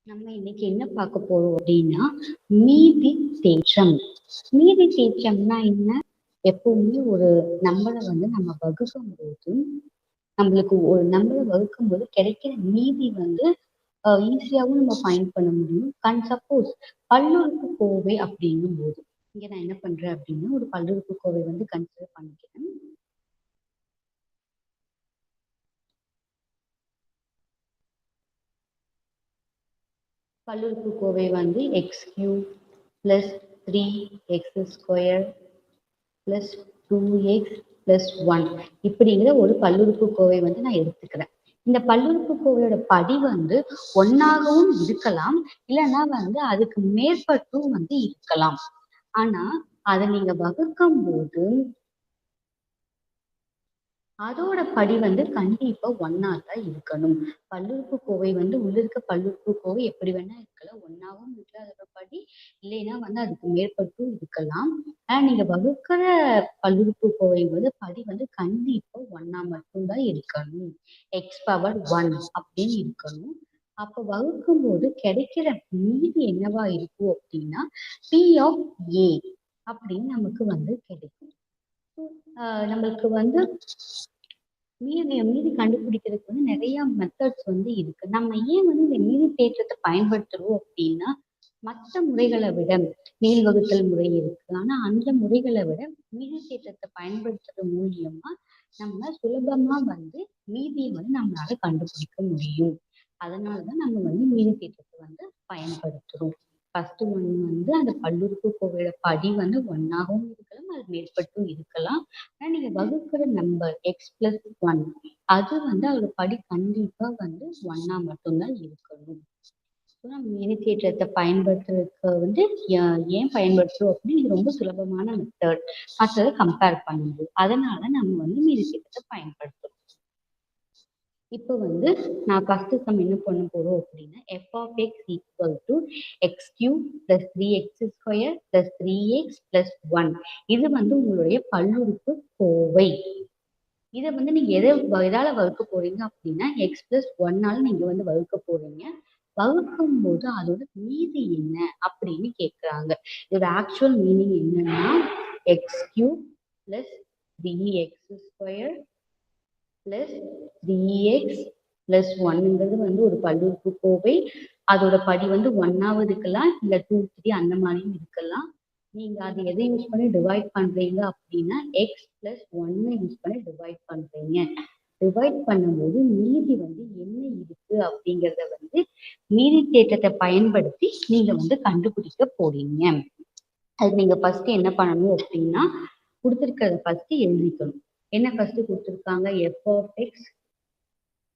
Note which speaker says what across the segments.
Speaker 1: நம்ம இன்னைக்கு என்ன பார்க்க போறோம் அப்படின்னா, மீதி தேற்றம். மீதி தேற்றம்னா என்ன? எப்பவுமே ஒரு நம்பரை வந்து நம்ம வகுக்கும்போது, நம்மளுக்கு ஒரு நம்பரை வகுக்கும்போது கிடைக்கிற மீதி வந்து ஈஸியாவும் நம்ம ஃபைண்ட் பண்ண முடியும். சப்போஸ் பல்லுறுப்புக்கோவை அப்படிங்கும்போது, இங்க நான் என்ன பண்றேன் அப்படின்னா, ஒரு பல்லுறுப்புக்கோவை வந்து கன்சிடர் பண்ணிக்கிறேன். பல்லுறுப்புக்கோவை வந்து x³ + 3x² + 2x + 1 இப்படிங்கிற ஒரு பல்லுறுப்புக்கோவை வந்து நான் எடுத்துக்கிறேன். இந்த பல்லுறுப்புக்கோவையோட படி வந்து 1ஆகவும் இருக்கலாம், இல்லைன்னா வந்து அதுக்கு மேற்பட்டும் வந்து இருக்கலாம். ஆனா அதை நீங்க வகுக்கும்போது அதோட படி வந்து கண்டிப்பா 1ஆ தான் இருக்கணும். பல்லுறுப்புக்கோவை வந்து உள்ள இருக்க பல்லுறுப்புக்கோவை எப்படி வேணா இருக்கலாம். 1ஆவும் இருக்கலாம் அதோட படி, இல்லைன்னா வந்து அதுக்கு மேற்பட்டும் இருக்கலாம். ஆனா நீங்க வகுக்கிற பல்லுறுப்புக்கோவை வந்து படி வந்து கண்டிப்பா 1ஆ மட்டும் தான் இருக்கணும். x⁻1 அப்படின்னு இருக்கணும். அப்ப வகுக்கும்போது கிடைக்கிற மீதி என்னவா இருக்கும் அப்படின்னா, P(a) அப்படின்னு நமக்கு வந்து கிடைக்கும். நம்மளுக்கு வந்து மீதி கண்டுபிடிக்கிறதுக்கு வந்து நிறைய மெத்தட்ஸ் வந்து இருக்கு. நம்ம ஏன் வந்து இந்த மீதி தேற்றத்தை பயன்படுத்துறோம் அப்படின்னா, மற்ற முறைகளை விட மேல் வகுத்தல் முறை இருக்கு. ஆனா அந்த முறைகளை விட மீதி தேற்றத்தை பயன்படுத்துறது மூலியமா நம்ம சுலபமா வந்து மீதியை வந்து நம்மளால கண்டுபிடிக்க முடியும். அதனாலதான் நம்ம வந்து மீதி தேற்றத்தை வந்து பயன்படுத்துறோம். ஃபர்ஸ்ட் ஒன் வந்து அந்த பல்லுறுப்புக்கோவையோட படி வந்து 1ஆகவும் இருக்கலாம், அது மேற்பட்டும் இருக்கலாம். ஆனா நீங்க வகுக்கிற நம்பர் x+1 அது வந்து அதோட படி கண்டிப்பா வந்து 1ஆ மட்டும்தான் இருக்கணும். நம்ம மீதி தேற்றத்தை பயன்படுத்துறதுக்கு வந்து ஏன் பயன்படுத்துறோம் அப்படின்னு இது ரொம்ப சுலபமான மெத்தட். மற்றதை கம்பேர் பண்ணும்போது அதனால நம்ம வந்து மீதி தேற்றத்தை பயன்படுத்துறோம். இப்போ வந்து நான் ஃபர்ஸ்ட் சம் என்ன பண்ண போறோம் அப்படின்னா, f(x) = x³ + 3x² + 3x + 1 இது வந்து உங்களுடைய பல்லுறுப்புக்கோவை. இதை வந்து நீங்க எதால வகுக்க போறீங்க அப்படின்னா, x+1ஆல நீங்க வந்து வகுக்க போறீங்க. வகுக்கும்போது அதோட மீதி என்ன அப்படின்னு கேட்குறாங்க. இதோட ஆக்சுவல் மீனிங் என்னன்னா, x³ + 3x² + 3x + 1ங்கிறது வந்து ஒரு பல்லுறுப்புக்கோவை. அதோட படி வந்து 1ஆவும் இருக்கலாம், இல்ல 2, 3 அந்த மாதிரியும் இருக்கலாம். நீங்க அதை எதை யூஸ் பண்ணி டிவைட் பண்றீங்க அப்படின்னா, x+1 யூஸ் பண்ணி டிவைட் பண்றீங்க. டிவைட் பண்ணும்போது மீதி வந்து என்ன இருக்கு அப்படிங்கிறத வந்து மீதி தேற்றத்தை பயன்படுத்தி நீங்க வந்து கண்டுபிடிக்க போறீங்க. அதுக்கு நீங்க ஃபர்ஸ்ட் என்ன பண்ணணும் அப்படின்னா, கொடுத்துருக்கிறத ஃபர்ஸ்ட் எழுதிக்கணும். என்ன ஃபர்ஸ்ட் கொடுத்துருக்காங்க? f(x)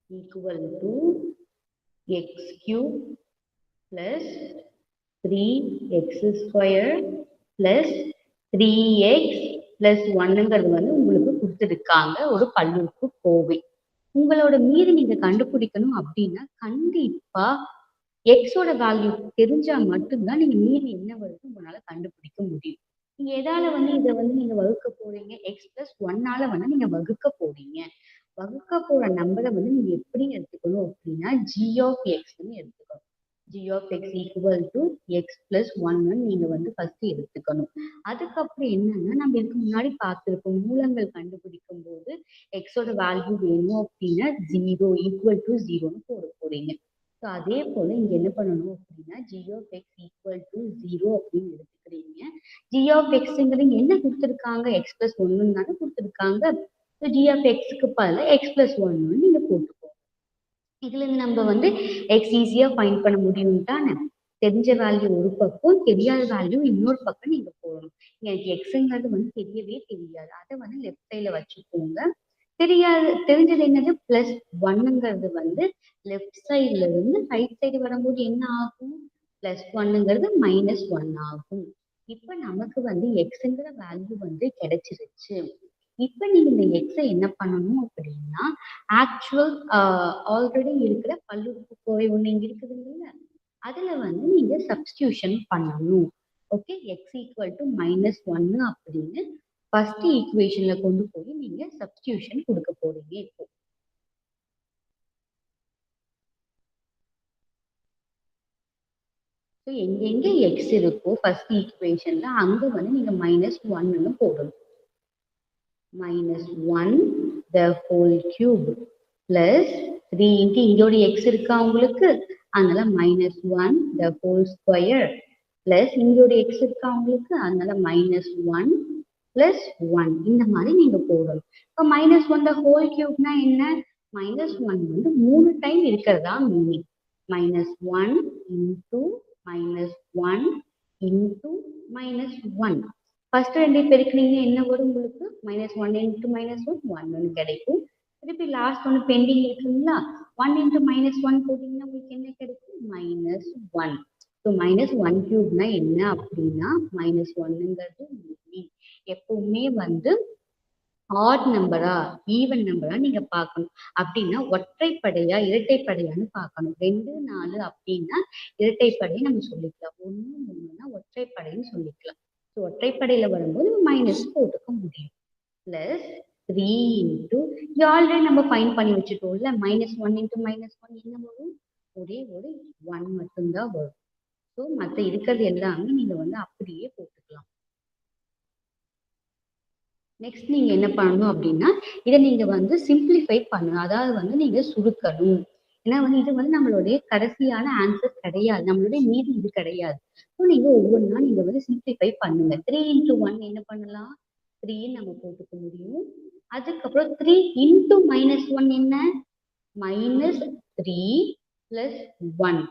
Speaker 1: = x³ + 3x² + 3x + 1ங்கிறது வந்து உங்களுக்கு கொடுத்துருக்காங்க ஒரு பல்லுறுப்புக்கோவை. உங்களோட மீதி நீங்க கண்டுபிடிக்கணும் அப்படின்னா, கண்டிப்பா எக்ஸோட வேல்யூ தெரிஞ்சா மட்டும்தான் நீங்க மீதி என்ன வருது உங்களால கண்டுபிடிக்க முடியும். நீங்க எதால வந்து இதை வந்து நீங்க வகுக்க போறீங்க? x+1ஆல வந்து நீங்க வகுக்க போறீங்க. வகுக்க போற நம்பரை வந்து நீங்க எப்படி எடுத்துக்கணும் அப்படின்னா, g(x)ன்னு எடுத்துக்கணும். g(x) = x+1ன்னு நீங்க வந்து ஃபர்ஸ்ட் எடுத்துக்கணும். அதுக்கப்புறம் என்னன்னா, நம்ம இதுக்கு முன்னாடி பார்த்திருப்போம். மூலங்கள் கண்டுபிடிக்கும் போது எக்ஸோட வேல்யூ வேணும் அப்படின்னா 0 = 0ன்னு போறீங்க. ஸோ அதே போல இங்க என்ன பண்ணணும் அப்படின்னா, g(x) = 0 அப்படின்னு எடுத்துக்கிறீங்க. g(x)ங்கிறது என்ன கொடுத்துருக்காங்க? x+1ன்னு தானே கொடுத்துருக்காங்க. ஸோ g(x)க்கு பதிலா x+1ன்னு நீங்க போட்டுக்கோங்க. இதுல நம்ம வந்து x ஈஸியா ஃபைண்ட் பண்ண முடியும் தானே. தெரிஞ்ச வேல்யூ ஒரு பக்கம், தெரியாத வேல்யூ இன்னொரு பக்கம் நீங்க போடணும். எனக்கு எக்ஸுங்கிறது வந்து தெரியவே தெரியாது. அதை வந்து லெஃப்ட் சைட்ல வச்சுக்கோங்க. தெரிஞ்சது என்னது? +1ங்கிறது வந்து லெஃப்ட் சைட்ல இருந்து ரைட் சைடு வரும்போது என்ன ஆகும்? +1ங்கிறது -1 ஆகும். இப்ப நமக்கு வந்து எக்ஸுங்கிற வேல்யூ வந்து கிடைச்சிருச்சு. இப்ப நீங்க இந்த எக்ஸை என்ன பண்ணணும் அப்படின்னா, ஆக்சுவல் ஆல்ரெடி இருக்கிற பல்லுறுப்புக்கோவை ஒண்ணு இங்க இருக்குதுங்கல்ல, அதுல வந்து நீங்க சப்ஸ்டிடியூஷன் பண்ணணும். ஓகே, x = -1 அப்படின்னு ஃபர்ஸ்ட் ஈக்குவேஷன்ல கொண்டு போய் நீங்க சப்ஸ்டிடியூஷன் கொடுக்க போறீங்க இப்போ. ஸோ எங்கெங்க எக்ஸ் இருக்கோ ஃபர்ஸ்ட் ஈக்குவேஷன்ல அங்க வந்து நீங்க -1ன்னு போடணும். -1 the whole cube plus 3 இங்கோட எக்ஸ் இருக்கா உங்களுக்கு, அதனால -1 the whole square plus இங்கோட எக்ஸ் இருக்கா உங்களுக்கு, அதனால -1 plus 1 இந்த மாதிரி நீங்க போடணும். இப்போ -1 the whole cubeனா என்ன, -1 வந்து 3 டைம் இருக்கிறதா மீனிங். -1 into -1 into -1 ஃபர்ஸ்ட் 2 பெருக்குனீங்க என்ன வரும் உங்களுக்கு, -1 into -1 1 கிடைக்கும். திருப்பி லாஸ்ட் ஒன்று பெண்டிங் இருக்குங்களா, 1 into -1 போட்டீங்கன்னா உங்களுக்கு என்ன கிடைக்கும், -1. ஸோ -1 கியூப்னா என்ன அப்படின்னா -1ங்கிறது மீனிங். எப்பவுமே வந்து ஆட் நம்பரா ஈவன் நம்பரா நீங்க பார்க்கணும். அப்படின்னா ஒற்றைப்படையா இரட்டைப்படையான்னு பார்க்கணும். 2 4 அப்படின்னா இரட்டைப்படையை நம்ம சொல்லிக்கலாம். 1 3னா ஒற்றைப்படைன்னு சொல்லிக்கலாம். ஸோ ஒற்றைப்படையில வரும்போது மைனஸ் போட்டுக்க முடியும். பிளஸ் 3 இன்டூ இது ஆல்ரெடி நம்ம ஃபைன் பண்ணி வச்சுட்டோம்ல, -1 இன்டூ -1 என்ன வரும், ஒரே ஒரு 1 மட்டும்தான் வரும். ஸோ மற்ற இருக்கிறது எல்லாமே நீங்க வந்து அப்படியே போட்டுக்கலாம். நெக்ஸ்ட் நீங்க என்ன பண்ணணும் அப்படின்னா இதை நீங்க வந்து சிம்பிளிஃபை பண்ணணும், அதாவது வந்து நீங்க சுருக்கணும். ஏன்னா வந்து இது வந்து நம்மளுடைய கடைசியான ஆன்சர் கிடையாது, நம்மளுடைய மீதி இது கிடையாது. ஸோ நீங்க ஒவ்வொன்றா நீங்க வந்து சிம்பிளிஃபை பண்ணுங்க. 3 இன்டூ 1 என்ன பண்ணலாம், 3 நம்ம போட்டுக்க முடியும். அதுக்கப்புறம் 3 இன்டூ -1 என்ன, -3 பிளஸ் 1.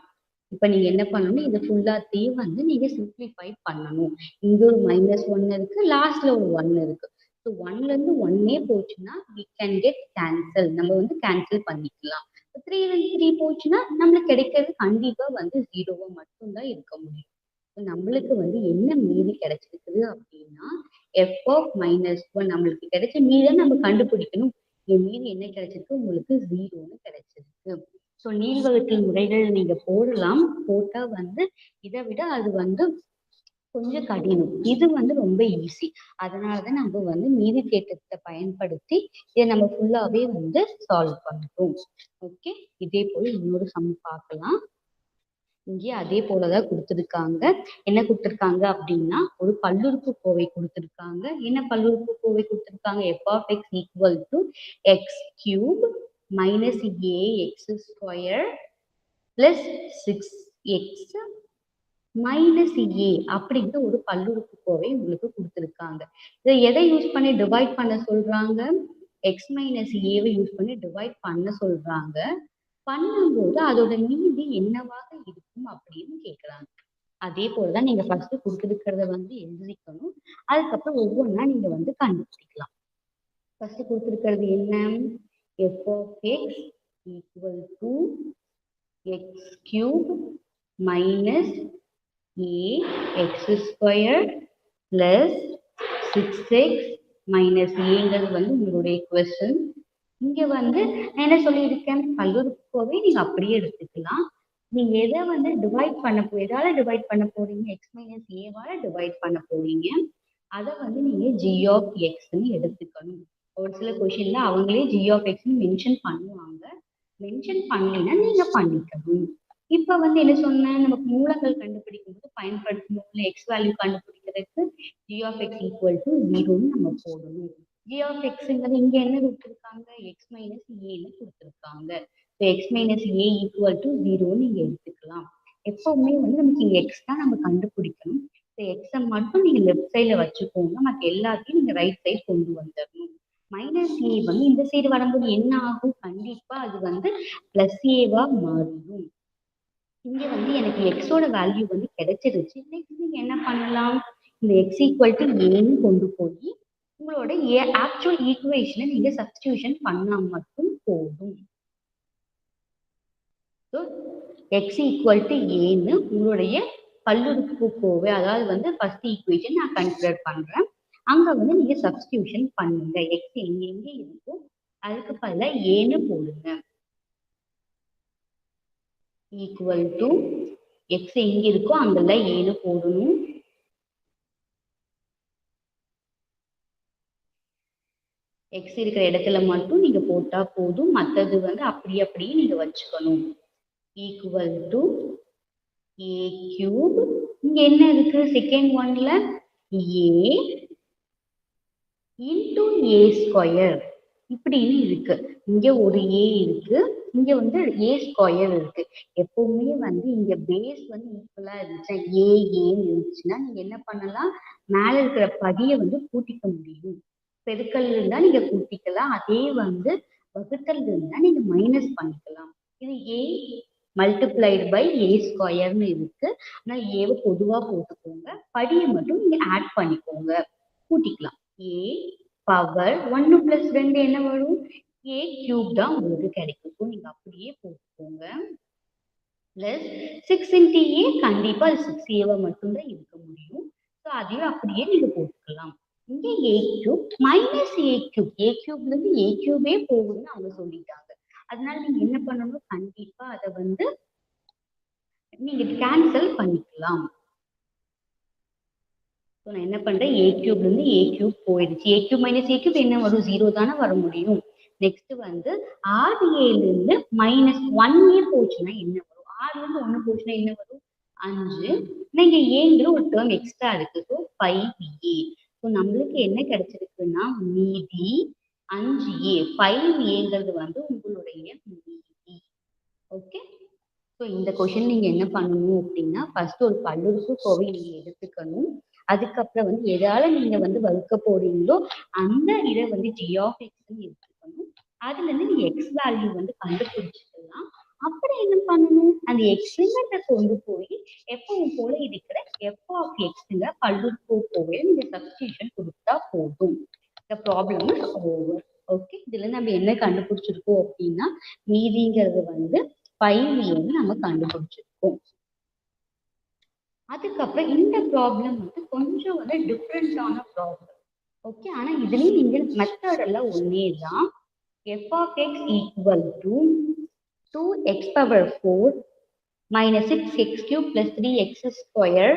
Speaker 1: இப்ப நீங்க என்ன பண்ணணும், இது ஃபுல்லாத்தையும் வந்து நீங்க சிம்பிளிஃபை பண்ணணும். இங்க ஒரு -1 இருக்கு, லாஸ்ட்ல ஒரு 1 இருக்கு. ஸோ 1ல இருந்து 1 போச்சுன்னா we can get cancel, நம்ம வந்து கேன்சல் பண்ணிக்கலாம். 3ல இருந்து 3 போச்சுன்னா நம்மளுக்கு கிடைக்கிறது கண்டிப்பா வந்து 0வா மட்டும்தான் இருக்க முடியும். நம்மளுக்கு வந்து என்ன மீதி கிடைச்சிருக்குது அப்படின்னா f of -1 நம்மளுக்கு கிடைச்ச மீதை நம்ம கண்டுபிடிக்கணும். மீதி என்ன கிடைச்சிருக்கு உங்களுக்கு, 0ன்னு கிடைச்சிருக்கு. ஸோ நீள்வகுத்தல் முறைகள் நீங்க போடலாம், போட்டா வந்து இதை விட அது வந்து கொஞ்சம் கடினம். இது வந்து ரொம்ப ஈஸி. அதனாலதான் நம்ம வந்து மீதி தேற்றத்தை பயன்படுத்தி இதை நம்ம ஃபுல்லாவே வந்து சால்வ் பண்றோம். ஓகே, இதே போல இன்னொரு சம் பார்க்கலாம். இங்கே அதே போலதான் கொடுத்திருக்காங்க. என்ன கொடுத்திருக்காங்க அப்படின்னா ஒரு பல்லுறுப்புக்கோவை கொடுத்திருக்காங்க. என்ன பல்லுறுப்புக்கோவை கொடுத்திருக்காங்க, f of x equal to x cube minus ax square plus 6x minus a அப்படிங்கிற ஒரு பல்லுறுப்புக்கோவை உங்களுக்கு கொடுத்துருக்காங்க. இதை எதை யூஸ் பண்ணி டிவைட் பண்ண சொல்றாங்க, எக்ஸ் மைனஸ் ஏவை யூஸ் பண்ணி டிவைட் பண்ண சொல்றாங்க. பண்ணும்போது அதோட மீதி என்னவாக இருக்கும் அப்படின்னு கேட்குறாங்க. அதே போலதான் நீங்க ஃபர்ஸ்ட் கொடுத்துருக்கிறத வந்து எழுதிக்கணும். அதுக்கப்புறம் ஒவ்வொன்றா நீங்க வந்து கண்டுபிடிக்கலாம். ஃபர்ஸ்ட் கொடுத்துருக்கிறது என்ன, f of x equal to x cube minus ax squared plus 6x minus aங்கிறது வந்து உங்களுடைய கொஸ்டின். இங்க வந்து நான் என்ன சொல்லியிருக்கேன், பல்லுறுப்புக்கோவை நீங்க அப்படியே எடுத்துக்கலாம். நீங்க எதை வந்து டிவைட் பண்ண எதால டிவைட் பண்ண போறீங்க, எக்ஸ் மைனஸ் ஏவால டிவைட் பண்ண போறீங்க. அதை வந்து நீங்க ஜி ஆஃப் எக்ஸ்ன்னு எடுத்துக்கணும். ஒரு சில கொஸ்டின்ல அவங்களே ஜி ஆஃப் எக்ஸ்ன்னு மென்ஷன் பண்ணுவாங்க, மென்ஷன் பண்ணலைன்னா நீங்க பண்ணிக்கணும். இப்ப வந்து என்ன சொன்னேன், நமக்கு மூலங்கள் கண்டுபிடிக்கும் போது பயன்படுத்தணும், எக்ஸ் வேல்யூ கண்டுபிடிக்கிறதுக்கு g of x equal to 0ன்னு நம்ம போடணும். ஜி ஆஃப் எக்ஸ்ங்கிறது இங்க என்ன கொடுத்துருக்காங்க, எக்ஸ் மைனஸ் ஏன்னு கொடுத்துருக்காங்க. X minus a equal to 0ன்னு நீங்க எடுத்துக்கலாம். எப்பவுமே வந்து நமக்கு இங்க எக்ஸ் தான் நம்ம கண்டுபிடிக்கணும். எக்ஸை மட்டும் நீங்க லெஃப்ட் சைட்ல வச்சுக்கோங்க, மற்ற எல்லாத்தையும் நீங்க ரைட் சைட் கொண்டு வந்துடணும். மைனஸ் ஏ வந்து இந்த சைடு வரும்போது என்ன ஆகும், கண்டிப்பா அது வந்து பிளஸ் ஏவா மாறிடும். இங்க வந்து எனக்கு எக்ஸோட வேல்யூ வந்து கிடைச்சிருச்சு. நெக்ஸ்ட் நீங்க என்ன பண்ணலாம், இந்த எக்ஸ் ஈக்குவல் டு ஏன்னு கொண்டு போய் உங்களோட ஆக்சுவல் ஈக்குவேஷனை நீங்க சப்ஸ்டியூஷன் பண்ணா மட்டும் போதும். ஸோ எக்ஸ் ஈக்குவல் டு ஏன்னு உங்களுடைய பல்லுறுப்புக்கோவை, அதாவது வந்து ஃபர்ஸ்ட் ஈக்குவேஷன் நான் கன்சிடர் பண்றேன். அங்க வந்து நீங்க சப்ஸ்டியூஷன் பண்ணுங்க. எக்ஸ் எங்க இருக்கோ அதுக்கு பதிலா ஏன்னு போடுங்க. ஈக்குவல் டு எக்ஸ் எங்க இருக்கோ அங்கெல்லாம் ஏன்னு போடணும். எக்ஸ் இருக்கிற இடத்துல மட்டும் நீங்க போட்டா போதும், மற்றது வந்து அப்படியே நீங்க வச்சுக்கணும். Equal to a cube. இங்க என்ன இருக்கு செகண்ட் ஒன்ல a into a ஸ்கொயர் இப்படின்னு இருக்கு. இங்க ஒரு a இருக்கு, இங்க வந்து a ஸ்கொயர் இருக்கு. எப்பவுமே வந்து இங்க பேஸ் வந்து ஈக்குவலா இருந்துச்சா ஏன்னு இருந்துச்சுன்னா நீங்க என்ன பண்ணலாம், மேல இருக்கிற படியை வந்து கூட்டிக்க முடியும். பெருக்கல் இருந்தா நீங்க கூட்டிக்கலாம், அதே வந்து வகுத்தல் இருந்தா நீங்க மைனஸ் பண்ணிக்கலாம். இது a மல்டிப்ளைடு பை a ஸ்கொயர்னு இருக்கு. ஆனா ஏவை பொதுவா போட்டுக்கோங்க, படியை மட்டும் நீங்க ஆட் பண்ணிக்கோங்க, கூட்டிக்கலாம். a பவர் 1 பிளஸ் 2 என்ன வரும், a கியூப் தான் உங்களுக்கு கிடைக்கும். ஸோ நீங்க அப்படியே போட்டுக்கோங்க. பிளஸ் 6 இன்டி ஏ, கண்டிப்பா அது 6a மட்டும்தான் இருக்க முடியும். ஸோ அதையும் அப்படியே நீங்க போட்டுக்கலாம். இங்க a cube minus a cube, a கியூப்ல இருந்து a கியூபே போகுதுன்னு அவங்க சொல்லிட்டாங்க. அதனால நீங்க என்ன பண்ணணும், கண்டிப்பா அதை வந்து நீங்க கேன்சல் பண்ணிக்கலாம். ஸோ நான் என்ன பண்றேன், a கியூப்ல இருந்து a கியூப் போயிடுச்சு. a cube minus a cube என்ன வரும், 0 தானே வர முடியும். நெக்ஸ்ட் வந்து RA இருந்து மைனஸ் 1a போச்சுன்னா என்ன வரும், 6 இருந்து 1 போச்சுன்னா என்ன வரும், 5. இங்க ஏங்கிற ஒரு டேர்ம் எக்ஸ்ட்ரா இருக்கு. So 5a. ஸோ நம்மளுக்கு என்ன கிடைச்சிருக்குன்னா மீதி 5a. 5aங்கிறது வந்து உங்களுடைய மீதி. ஓகே. ஸோ இந்த கொஷின் நீங்க என்ன பண்ணணும் அப்படின்னா, ஃபர்ஸ்ட் ஒரு பல்லுறுப்புக்கோவை நீங்க எடுத்துக்கணும். அதுக்கப்புறம் வந்து எதால நீங்க வந்து வகுக்க போறீங்களோ அந்த இதை வந்து g of x எடுத்துக்கணும். அதுல இருந்து நீங்க x வேல்யூ வந்து கண்டுபிடிச்சிக்கலாம். அப்புறம் என்ன பண்ணணும், அந்த எக்ஸ்ங்கிறத கொண்டு போய் எப்பவும் போல இருக்கிற f of xங்கிற பல்லுறுப்புக்கோவையை நீங்க சப்ஸ்டிடியூஷன் கொடுத்தா போதும். இந்த ப்ராப்ளம் இஸ் ஓவர். ஓகே. இதுல நம்ம என்ன கண்டுபிடிச்சிருக்கோம் அப்படின்னா, மீதிங்கிறது வந்து 5a நம்ம கண்டுபிடிச்சிருக்கோம். அதுக்கப்புறம் இந்த ப்ராப்ளம் வந்து கொஞ்சம் வந்து டிஃப்ரெண்டான ப்ராப்ளம். ஓகே. ஆனா இதுலயும் நீங்க மெத்தட் எல்லாம் ஒன்னே தான். f of x equal to 2x power 4 minus 6x cube plus 3x square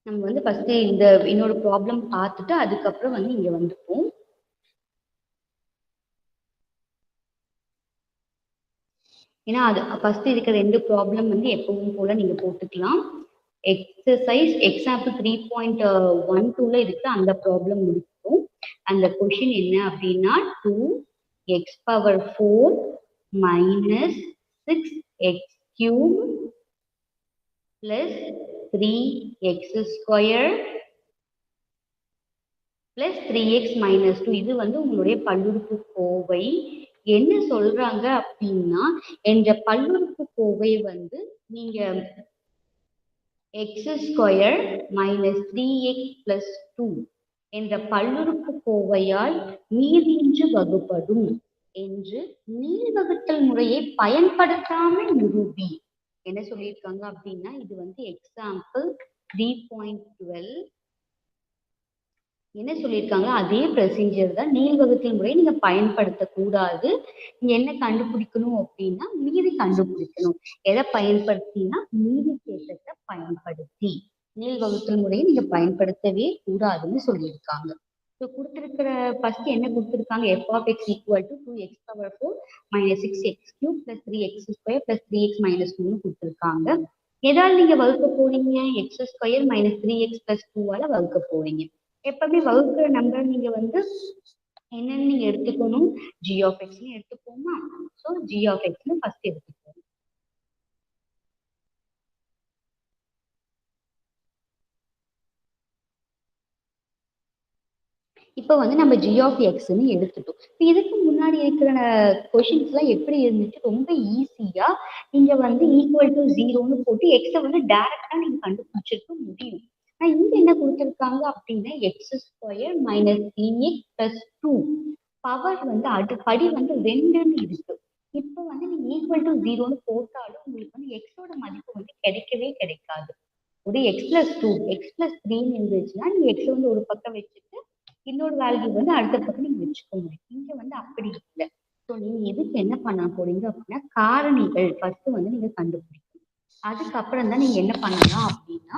Speaker 1: நம்ம வந்து ஃபர்ஸ்ட் இந்த இன்னொரு ப்ராப்ளம் பார்த்துட்டு அதுக்கப்புறம் வந்து இங்க வந்துப்போம். ஏன்னா அது ஃபர்ஸ்ட் இருக்கிற 2 ப்ராப்ளம் வந்து எப்பவும் போல நீங்க போட்டுக்கலாம். எக்ஸசைஸ் எக்ஸாம்பிள் 3.12ல இருக்கு, அந்த ப்ராப்ளம் முடிக்கும். அந்த கொஷின் என்ன அப்படின்னா 2x power 4 minus 6x cube plus 3x square plus 3x minus 2. இது வந்து உங்களுடைய பல்லுறுப்புக்கோவை. என்ன சொல்றாங்க அப்படின்னா, என்ற பல்லுறுப்புக்கோவை வந்து நீங்க x square minus 3x plus 2 என்ற பல்லுறுப்புக்கோவையால் மீதியின்றி வகுப்படும் என்று நீள்வகுத்தல் முறையை பயன்படுத்தாமல் நிரூபி. என்ன சொல்லியிருக்காங்க அப்படின்னா, இது வந்து எக்ஸாம்பிள் 3.12 என்ன சொல்லியிருக்காங்க, அதே ப்ரொசீஜர் தான். நீள்வகுத்தல் முறையை நீங்க பயன்படுத்தக்கூடாது. நீங்க என்ன கண்டுபிடிக்கணும் அப்படின்னா, மீதி கண்டுபிடிக்கணும். எதை பயன்படுத்தினா, மீதி தேற்றத்தை பயன்படுத்தி. நீள்வகுத்தல் முறையை நீங்க பயன்படுத்தவே கூடாதுன்னு சொல்லியிருக்காங்க. ஸோ கொடுத்துருக்கிற ஃபர்ஸ்ட் என்ன கொடுத்துருக்காங்க, f of x equal to 2x power 4 minus 6x cube plus 3x square plus 3x minus 2 கொடுத்துருக்காங்க. ஏதாவது நீங்க வகுக்க போறீங்க, x square minus 3x plus 2ஆல வகுக்க போறீங்க. எப்பவுமே வகுக்கிற நம்பர் நீங்க வந்து என்னன்னு நீங்க எடுத்துக்கணும், g of x எடுத்துக்கோமா. So g of x first எடுத்துக்கோங்க. இப்போ வந்து நம்ம g of xன்னு எடுத்துட்டோம். இதுக்கு முன்னாடி இருக்கிற கொஷின்ஸ் எல்லாம் எப்படி இருந்துச்சு, ரொம்ப ஈஸியா நீங்க வந்து ஈக்குவல் டு 0ன்னு போட்டு எக்ஸை வந்து டைரக்டா நீங்க கண்டுபிடிச்சிருக்க முடியும். ஆனா இங்க என்ன கொடுத்துருக்காங்க அப்படின்னா, X square minus 3x plus 2 power வந்து படி வந்து 2ன்னு இருக்கு. இப்போ வந்து நீங்க ஈக்குவல் டு 0ன்னு போட்டாலும் உங்களுக்கு வந்து எக்ஸோட மதிப்பு வந்து கிடைக்கவே கிடைக்காது. ஒரு எக்ஸ் பிளஸ் 2 எக்ஸ் பிளஸ் 3ன்னு இருந்துச்சுன்னா நீங்க எக்ஸ் வந்து ஒரு பக்கம் வச்சுட்டு இன்னொரு வேல்யூ வந்து அடுத்த பக்கம் நீங்க வச்சுக்க முடியும். இங்க வந்து அப்படி இல்லை. ஸோ நீங்க எதுக்கு என்ன பண்ண போறீங்க அப்படின்னா, காரணிகள் ஃபர்ஸ்ட் வந்து நீங்க கண்டுபிடிக்கணும். அதுக்கப்புறம் தான் நீங்க என்ன பண்ணலாம் அப்படின்னா,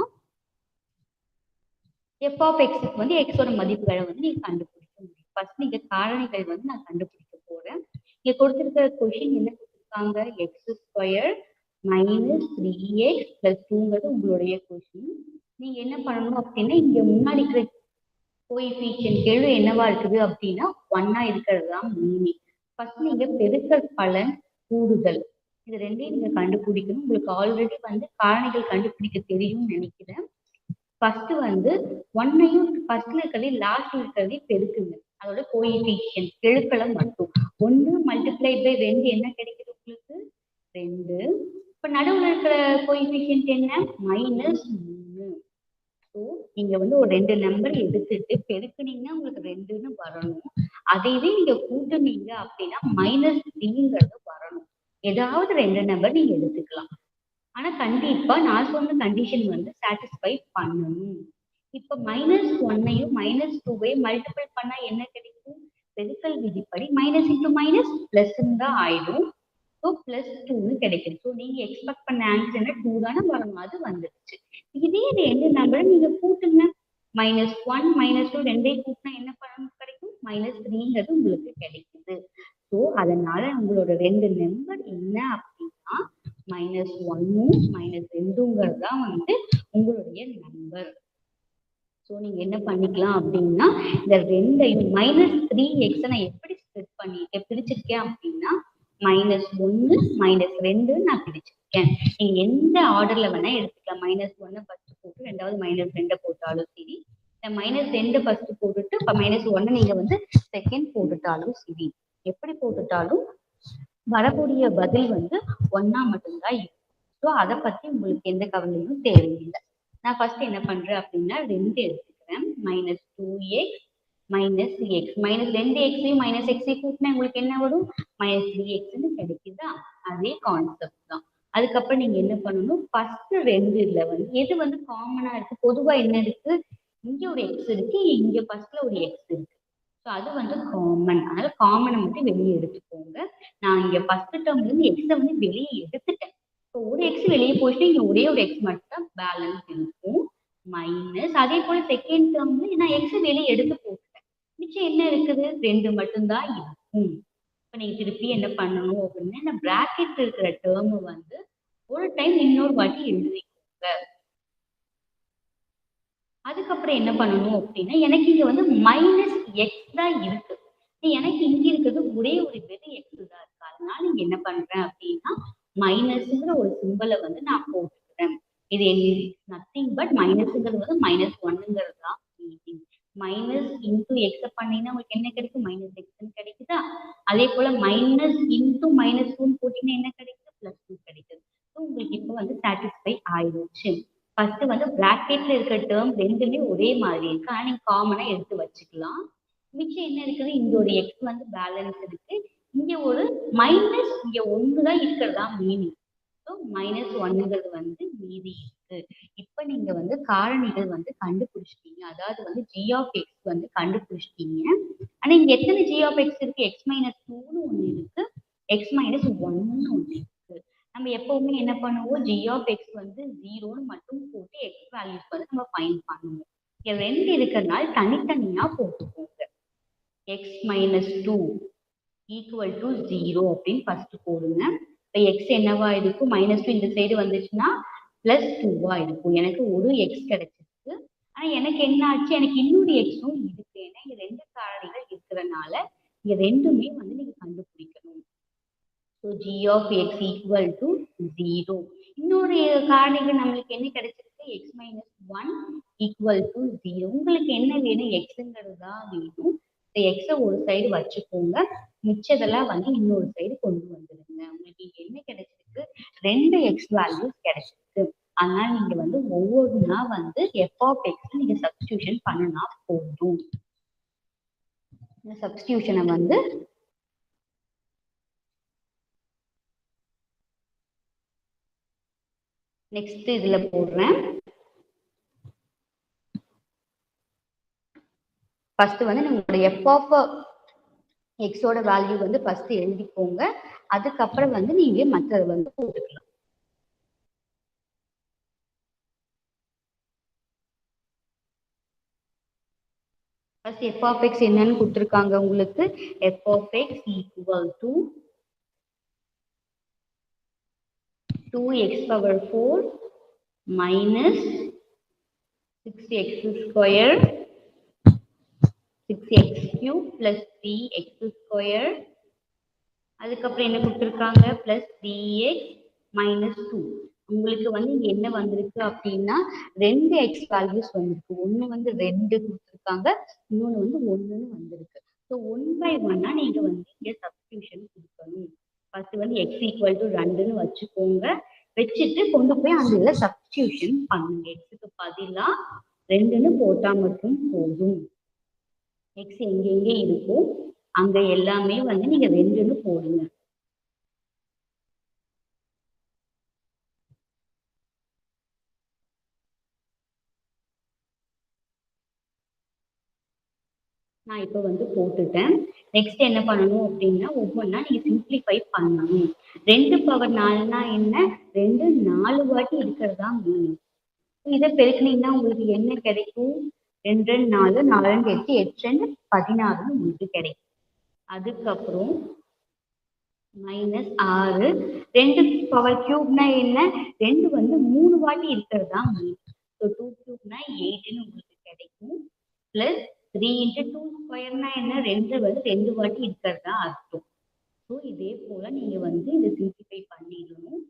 Speaker 1: f of x க்கு வந்து x ஓட மதிப்புகளை வந்து நீங்க கண்டுபிடிக்க முடியும். ஃபர்ஸ்ட் நீங்க காரணிகள் வந்து நான் கண்டுபிடிக்க போறேன். இங்க கொடுத்திருக்கிற கொஸ்டின் என்ன கொடுத்திருக்காங்க, x square minus 3x plus 2ங்கிறது உங்களுடைய கொஸ்டின். நீங்க என்ன பண்ணணும் அப்படின்னா, இங்க முன்னாடி இருக்கிற கோஎஃபிஷியன்ட் கெழு என்னவா இருக்குது அப்படின்னா 1 இருக்கிறது தான் மீனிங். ஃபர்ஸ்ட் நீங்க பெருக்கல் பலன் கூடுதல் இது ரெண்டையும் நீங்க கண்டுபிடிக்கணும். உங்களுக்கு ஆல்ரெடி வந்து காரணிகள் கண்டுபிடிக்க தெரியும்னு நினைக்கிறேன். ஃபர்ஸ்ட் வந்து 1ஐயும் ஃபர்ஸ்ட்ல இருக்கிறதே லாஸ்ட்ல இருக்கிறதே பெருக்குங்க. அதோட கோஎஃபிஷியன்ட் கெழுக்களை மட்டும் 1 மல்டிப்ளை பை 2 என்ன கிடைக்குது உங்களுக்கு 2. இப்ப நடுவுல இருக்கிற கோஎஃபிஷியன்ட் என்ன -3. ஸோ நீங்க வந்து ஒரு 2 நம்பர் எடுத்துட்டு பெருக்குனீங்கன்னா உங்களுக்கு 2ன்னு வரணும். அதைவே நீங்க கூட்டுனீங்க அப்படின்னா -3ங்கிறது வரணும். ஏதாவது 2 நம்பர் நீங்க எடுத்துக்கலாம். ஆனா கண்டிப்பா நான் சொன்ன கண்டிஷன் வந்து சாட்டிஸ்ஃபை பண்ணணும். இப்ப -1ஐயும் -2ஐயும் மல்டிபிள் பண்ணா என்ன கிடைக்கும், பெருக்கல் விதிப்படி மைனஸ் இன்டூ மைனஸ் பிளஸ் தான் ஆயிடும். ஸோ +2ன்னு கிடைக்குது. ஸோ நீங்க எக்ஸ்பெக்ட் பண்ண ஆன்சர் என்ன 2 தானே வரணும், அது வந்துருச்சு. இதே 2 நம்பரை நீங்க கூட்டுங்க, -1 -2 ரெண்டையும் கூட்டினா என்ன பண்ணணும் கிடைக்கும், -3ங்கிறது உங்களுக்கு கிடைக்குது. ஸோ அதனால உங்களோட 2 நம்பர் என்ன அப்படின்னா -1ம் -2ங்கிறது தான் வந்து உங்களுடைய நம்பர். ஸோ நீங்க என்ன பண்ணிக்கலாம் அப்படின்னா, இந்த 2ஐயும் -3x நான் எப்படி ஸ்ப்ளிட் பண்ணிருக்கேன் பிரிச்சிருக்கேன் அப்படின்னா -1 -2 நான் பிரிச்சிருக்கேன். நீங்க எந்த ஆர்டர்ல வேணா எடுத்துக்கலாம். -1 ஃபர்ஸ்ட் போட்டு ரெண்டாவது -2 போட்டாலும் சரி, -2 ஃபர்ஸ்ட் போட்டுட்டு -1 நீங்க வந்து செகண்ட் போட்டுட்டாலும் சரி, எப்படி போட்டுட்டாலும் வரக்கூடிய பதில் வந்து 1ஆ மட்டும்தான் இருக்கும். ஸோ அதை பத்தி உங்களுக்கு எந்த கவலையும் தேவையில்லை. நான் ஃபர்ஸ்ட் என்ன பண்றேன் அப்படின்னா 2 எடுத்துக்கிறேன். -2x -x -2xையும் -xஐயும் கூட்டினா உங்களுக்கு என்ன வரும், -3xன்னு கிடைக்குதா. அதே கான்செப்ட் தான். அதுக்கப்புறம் நீங்க என்ன பண்ணணும், ஃபர்ஸ்ட் 2ல வந்து எது வந்து காமனா இருக்கு, பொதுவா என்ன இருக்கு, இங்க ஒரு x இருக்கு, இங்க ஃபர்ஸ்ட்ல ஒரு x இருக்கு. ஸோ அது வந்து காமன். அதனால காமனை மட்டும் வெளியே எடுத்துக்கோங்க. நான் இங்க ஃபர்ஸ்ட் டேர்ம்ல இருந்து எக்ஸை வந்து வெளியே எடுத்துட்டேன். இப்போ ஒரு எக்ஸ் வெளியே போயிட்டு இங்க ஒரே ஒரு எக்ஸ் மட்டும் பேலன்ஸ் இருக்கும். மைனஸ் அதே போல செகண்ட் டேர்ம்ல நான் எக்ஸ் வெளியே எடுத்து போட்டுட்டேன். மிச்சம் என்ன இருக்குது, 2 மட்டும்தான் இருக்கும். இப்போ நீங்க திருப்பி என்ன பண்ணணும் அப்படின்னா, இந்த பிராக்கெட் இருக்கிற டேர்ம் வந்து ஒரு டைம் இன்னொரு வாட்டி எழுதிக்கோங்க. அதுக்கப்புறம் என்ன பண்ணணும் அப்படின்னா, எனக்கு இங்க வந்து -x தான் இருக்கு. எனக்கு இங்க இருக்கிறது ஒரே ஒரு வெறும் x தான் இருக்கு. அதனால நீங்க என்ன பண்றேன் அப்படின்னா, மைனஸ்ங்கிற ஒரு சிம்பலை வந்து நான் போட்டுக்கிறேன். இது நத்திங் பட் மைனஸ்ங்கிறது வந்து -1ங்கிறது தான் மீனிங். மைனஸ் இன்டூ எக்ஸ பண்ணீங்கன்னா உங்களுக்கு என்ன கிடைக்கும், -xன்னு கிடைக்குதா. அதே போல மைனஸ் இன்டூ -2 போட்டீங்கன்னா என்ன கிடைக்குது, +2 கிடைக்குது. ஸோ உங்களுக்கு இப்போ வந்து சாட்டிஸ்ஃபை ஆயிடுச்சு. ஃபர்ஸ்ட் வந்து பிராக்கெட்ல இருக்கிற டேர்ம் ரெண்டுமே ஒரே மாதிரி இருக்கு. ஆனா நீங்க காமனா எடுத்து வச்சுக்கலாம். மிச்சம் என்ன இருக்குது, இங்க ஒரு x வந்து பேலன்ஸ் இருக்கு, இங்க ஒரு மைனஸ் இங்க 1 தான் இருக்கிறதா மீனிங். ஸோ -1ங்கிறது வந்து மீதி இருக்கு. இப்ப நீங்க வந்து காரணிகள் வந்து கண்டுபிடிச்சிட்டீங்க. அதாவது வந்து g of x வந்து கண்டுபிடிச்சிட்டீங்க. ஆனா இங்க எத்தனை g of x இருக்கு, x -2ன்னு ஒண்ணு இருக்கு, x -1ன்னு ஒண்ணு இருக்கு. நம்ம எப்பவுமே என்ன பண்ணுவோம், g of x வந்து 0ன்னு மட்டும் போட்டு x வேல்யூஸ் வந்து நம்ம ஃபைண்ட் பண்ணுவோம். இங்க 2 இருக்கிறதுனால தனித்தனியா போட்டுக்கோங்க. x -2 ஈக்குவல் டு 0 அப்படின்னு ஃபர்ஸ்ட் போடுங்க. இப்போ எக்ஸ் என்னவா இருக்கும், -2 இந்த சைடு வந்துச்சுன்னா +2வா இருக்கும். எனக்கு ஒரு எக்ஸ் கிடைச்சிருக்கு. ஆனா எனக்கு என்ன ஆச்சு, எனக்கு இன்னொரு எக்ஸும் இருக்கு. ஏன்னா இங்க 2 காரணிகள் இருக்கிறதுனால இங்க ரெண்டுமே வந்து நீங்க கண்டுபிடிக்கணும். So g of x equal to 0. இன்னொரு காரணிகள் நம்மளுக்கு என்ன கிடைச்சிருக்கு, x -1 ஈக்குவல் டு 0. உங்களுக்கு என்ன வேணும், எக்ஸுங்கிறது தான் வேணும். எக்ஸை ஒரு சைடு வச்சுக்கோங்க, மிச்சதெல்லாம் வந்து இன்னொரு சைடு கொண்டு வந்துடுங்க. உங்களுக்கு இங்க என்ன கிடைச்சிருக்கு, 2 எக்ஸ் வேல்யூஸ் கிடைச்சிருக்கு. அதனால நீங்க வந்து ஒவ்வொருனா வந்து f of x நீங்க சப்ஸ்டிடியூஷன் பண்ணினா போதும். இந்த சப்ஸ்டிடியூஷனை வந்து நெக்ஸ்ட் இதுல போடுறேன். ஃபர்ஸ்ட் வந்து நம்மளோட f of x ஓட வேல்யூ வந்து ஃபர்ஸ்ட் எழுதிக்கோங்க. அதுக்கப்புறம் வந்து நீங்க மற்றதை வந்து போட்டுக்கலாம். ஃபர்ஸ்ட் எஃப் ஆஃப் எக்ஸ் என்னன்னு கொடுத்துருக்காங்க உங்களுக்கு. F of x equal to 2x power 4 minus 6x square 6x cube plus 3x square, அதுக்கப்புறம் என்ன கொடுத்துருக்காங்க பிளஸ் 3x மைனஸ் 2. உங்களுக்கு வந்து இங்க என்ன வந்திருக்கு அப்படின்னா 2 எக்ஸ் வேல்யூஸ் வந்திருக்கு. ஒன்னு வந்து 2 கொடுத்துருக்காங்க, இன்னொன்னு வந்து 1ன்னு வந்திருக்கு. ஸோ 1/1 நீங்க வந்து இங்க சப்ஸ்டியூஷன் கொடுக்கணும். ஃபர்ஸ்ட் வந்து எக்ஸ் ஈக்குவல் டு 2ன்னு வச்சுக்கோங்க. வச்சுட்டு கொண்டு போய் அந்த இதில் சப்ஸ்டியூஷன் பண்ணுங்க. எக்ஸுக்கு பதிலா 2ன்னு போட்டா மட்டும் போதும். எக்ஸ் எங்கெங்க இருக்கோ அங்க எல்லாமே வந்து நீங்க 2ன்னு போடுங்க. நான் இப்போ வந்து போட்டுட்டேன். நெக்ஸ்ட் என்ன பண்ணணும் அப்படின்னா ஒவ்வொன்றா நீங்க சிம்பிளிஃபை பண்ணணும். 2 பவர் 4னா என்ன? 2 4 வாட்டி இருக்கிறதா மீனிங். இதை பெருக்கினீங்கன்னா உங்களுக்கு என்ன கிடைக்கும்? 2 4 4 8 8 16 உங்களுக்கு கிடைக்கும். அதுக்கப்புறம் மைனஸ் 6 2 பவர் கியூப்னா என்ன? 2 வந்து 3 வாட்டி இருக்கிறதா மீனிங். ஸோ 2 கியூப்னா 8ன்னு உங்களுக்கு கிடைக்கும். பிளஸ் 3 இன்ட்டு 2 ஸ்கொயர்னா என்ன? 2 வந்து 2 வாட்டி இருக்கிறதா அர்த்தம். ஸோ இதே போல நீங்க வந்து இதை சிம்பிளிஃபை பண்ணிடணும்.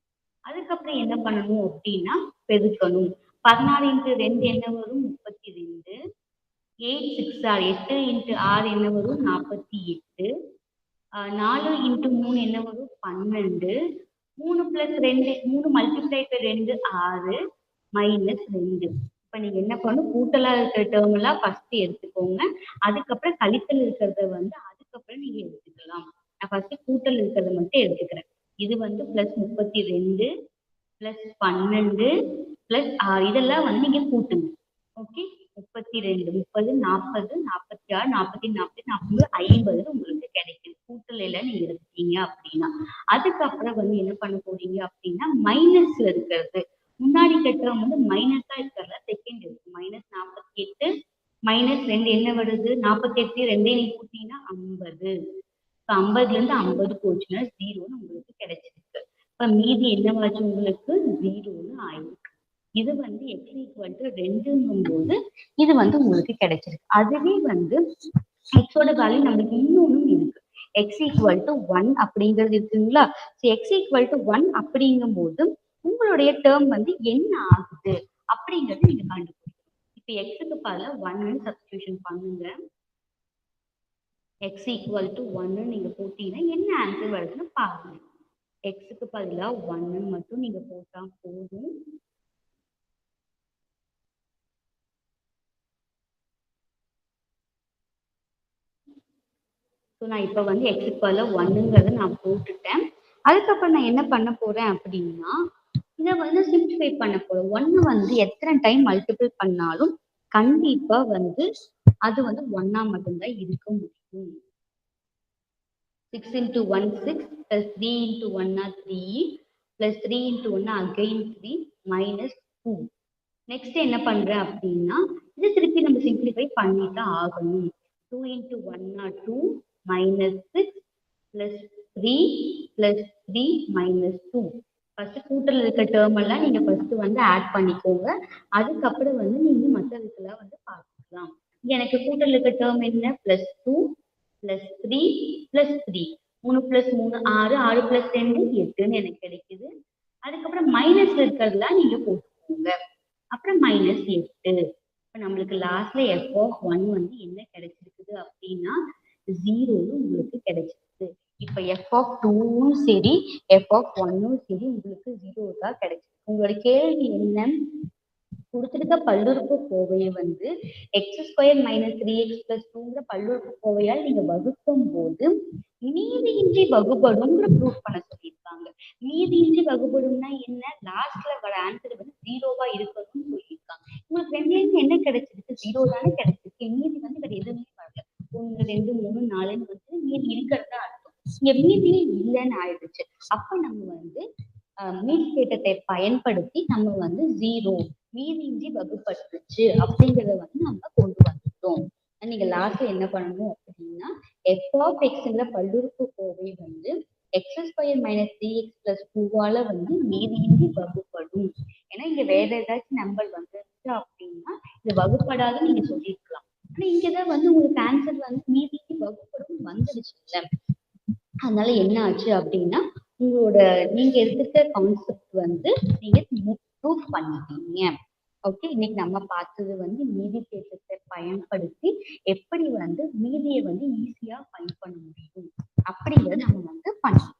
Speaker 1: அதுக்கப்புறம் என்ன பண்ணணும் அப்படின்னா பெருக்கணும். 16 இன்ட்டு 2 என்ன வரும்? 32. 8 6 ஆர் 8 இன்ட்டு 6 என்ன வரும்? 48. 4 இன்ட்டு 3 என்ன வரும்? 12. 3 பிளஸ் 2 3 மல்டிப்ளை பை 2 6 மைனஸ் 2. இப்போ நீங்க என்ன பண்ணணும்? கூட்டலா இருக்கிற டேர்ம் எல்லாம் ஃபர்ஸ்ட் எடுத்துக்கோங்க. அதுக்கப்புறம் கழித்தல் இருக்கிறத வந்து அதுக்கப்புறம் நீங்க எடுத்துக்கலாம். நான் ஃபர்ஸ்ட் கூட்டல் இருக்கிறத மட்டும் எடுத்துக்கிறேன். இது வந்து பிளஸ் 32 பிளஸ் 12 பிளஸ் 6 இதெல்லாம் வந்து நீங்க கூட்டுங்க. ஓகே, 32 30 40 46 40 40 40 50 உங்களுக்கு கிடைக்குது. கூட்டல் எல்லாம் நீங்க எடுத்தீங்க அப்படின்னா அதுக்கப்புறம் வந்து என்ன பண்ண போறீங்க அப்படின்னா மைனஸ்ல இருக்கிறது முன்னாடி கட்டம் வந்து மைனஸா இருக்கிறதுல செகண்ட் இருக்கு. மைனஸ் 48 மைனஸ் 2 என்ன வருது? 48 2 நீ கூட்டினா 50. 50ல இருந்து 50 போச்சுன்னா 0ன்னு உங்களுக்கு கிடைச்சிருக்கு. இப்ப மீதி என்னவாச்சு? உங்களுக்கு 0ன்னு ஆயிருக்கு. இது வந்து எக்ஸ் ஈக்குவல் டு 2ங்கும் போது இது வந்து உங்களுக்கு கிடைச்சிருக்கு. அதுவே வந்து எக்ஸோட வேல்யூ நம்மளுக்கு இன்னொன்னும் இருக்கு. எக்ஸ் ஈக்குவல் டு 1 அப்படிங்கிறது இருக்குங்களா? எக்ஸ் ஈக்குவல் டு 1 அப்படிங்கும் போது உங்களுடைய டேர்ம் வந்து என்ன ஆகுது அப்படிங்கறது நீங்க கண்டுபிடிக்கணும். இப்ப எக்ஸுக்கு பதிலா 1ன்னு சப்ஸ்டியூஷன் பண்ணுங்க. எக்ஸ் ஈக்குவல் டு 1 நீங்க போட்டீங்கன்னா என்ன ஆன்சர் வருதுன்னு பாருங்க. எக்ஸுக்கு பதிலா 1 மட்டும் நீங்க போட்டா போதும். ஸோ நான் இப்போ வந்து எக்ஸுக்கு பதிலா 1ங்கிறத நான் போட்டுட்டேன். அதுக்கப்புறம் நான் என்ன பண்ண போறேன் அப்படின்னா இதை வந்து சிம்பிளிஃபை பண்ண போறேன். 1 வந்து எத்தனை டைம் மல்டிபிள் பண்ணாலும் கண்டிப்பா வந்து அது வந்து 1ஆ மட்டும்தான் இருக்க முடியும். 6 into 1 6 plus 3 into 1 3 plus 3 into 1 again 3 minus 2. Next என்ன பண்றேன் அப்படின்னா இது திருப்பி நம்ம சிம்பிளிஃபை பண்ணிதான் ஆகணும். 2 into 1 2 minus 6 plus 3 plus 3 minus 2. First கூட்டல் இருக்க டேர்ம் எல்லாம் நீங்க ஃபர்ஸ்ட் வந்து ஆட் பண்ணிக்கோங்க. அதுக்கப்புறம் வந்து நீங்க மற்றதுக்கெல்லாம் வந்து பார்த்துக்கலாம். எனக்கு கூட்டல் இருக்க டேர்ம் என்ன? Plus 2 plus 3 plus 3 3 plus 3 6 6 plus 2 8ன்னு எனக்கு கிடைக்குது. அதுக்கப்புறம் மைனஸ் இருக்கிறதுலாம் நீங்க போட்டுக்கோங்க. அப்புறம் மைனஸ் 8. இப்போ நம்மளுக்கு லாஸ்ட்ல எஃப் ஆஃப் 1 வந்து என்ன கிடைச்சிருக்குது அப்படின்னா 0ன்னு உங்களுக்கு கிடைச்சிருக்கு. இப்போ எஃப் ஆஃப் 2வும் சரி எஃப் ஆஃப் 1ம் சரி உங்களுக்கு 0 தான் கிடைச்சிருக்கு. உங்களோட கேள்வி என்ன? கொடுத்திருக்க பல்லுறுப்பு கோவையை வந்து x square minus 3x plus 2ங்கிற பல்லுறுப்பு கோவையால் நீங்க வகுக்கும் போது மீதியின்றி வகுபடும்ங்கிற ப்ரூஃப் பண்ண சொல்லியிருக்காங்க. மீதியின்றி வகுபடும்னா என்ன? லாஸ்ட்ல வர ஆன்சர் வந்து 0வா இருக்கணும்னு சொல்லியிருக்காங்க. உங்களுக்கு ரெண்டுலேருந்து என்ன கிடைச்சிருக்கு? 0 தானே கிடைச்சிருக்கு. மீதி வந்து வேற எதுவுமே வரல. 1 2 3 4ன்னு வந்து மீதி இருக்கிறதா அர்த்தம். இங்க மீதியே இல்லைன்னு ஆயிடுச்சு. அப்ப நம்ம வந்து மீதி தேற்றத்தை பயன்படுத்தி நம்ம வந்து 0 மீதியின்றி வகுப்பட்டுருச்சு அப்படிங்கிறத வந்து நம்ம கொண்டு வந்துட்டோம். நீங்க லாஸ்ட்ல என்ன பண்ணணும் அப்படின்னா எஃப் ஆஃப் எக்ஸ்ங்கிற பல்லுறுப்புக்கோவை வந்து x square minus three x plus டூவால வந்து மீதியின்றி வகுப்படும். ஏன்னா இங்க வேற ஏதாச்சும் நம்பர் வந்துருச்சு அப்படின்னா இது வகுப்படாதுன்னு நீங்க சொல்லியிருக்கலாம். ஆனா இங்கதான் வந்து உங்களுக்கு ஆன்சர் வந்து மீதியின்றி வகுப்படும் வந்துடுச்சுல்ல. அதனால என்ன ஆச்சு அப்படின்னா உங்களோட நீங்க எடுத்துக்க கான்செப்ட் வந்து நீங்க ப்ரூஃப் பண்ணிட்டீங்க. ஓகே, இன்னைக்கு நம்ம பார்த்தது வந்து மீதி தேற்றத்தை பயன்படுத்தி எப்படி வந்து மீதியை வந்து ஈஸியா ஃபைண்ட் பண்ண முடியும் அப்படிங்கறத நம்ம வந்து பண்ணலாம்.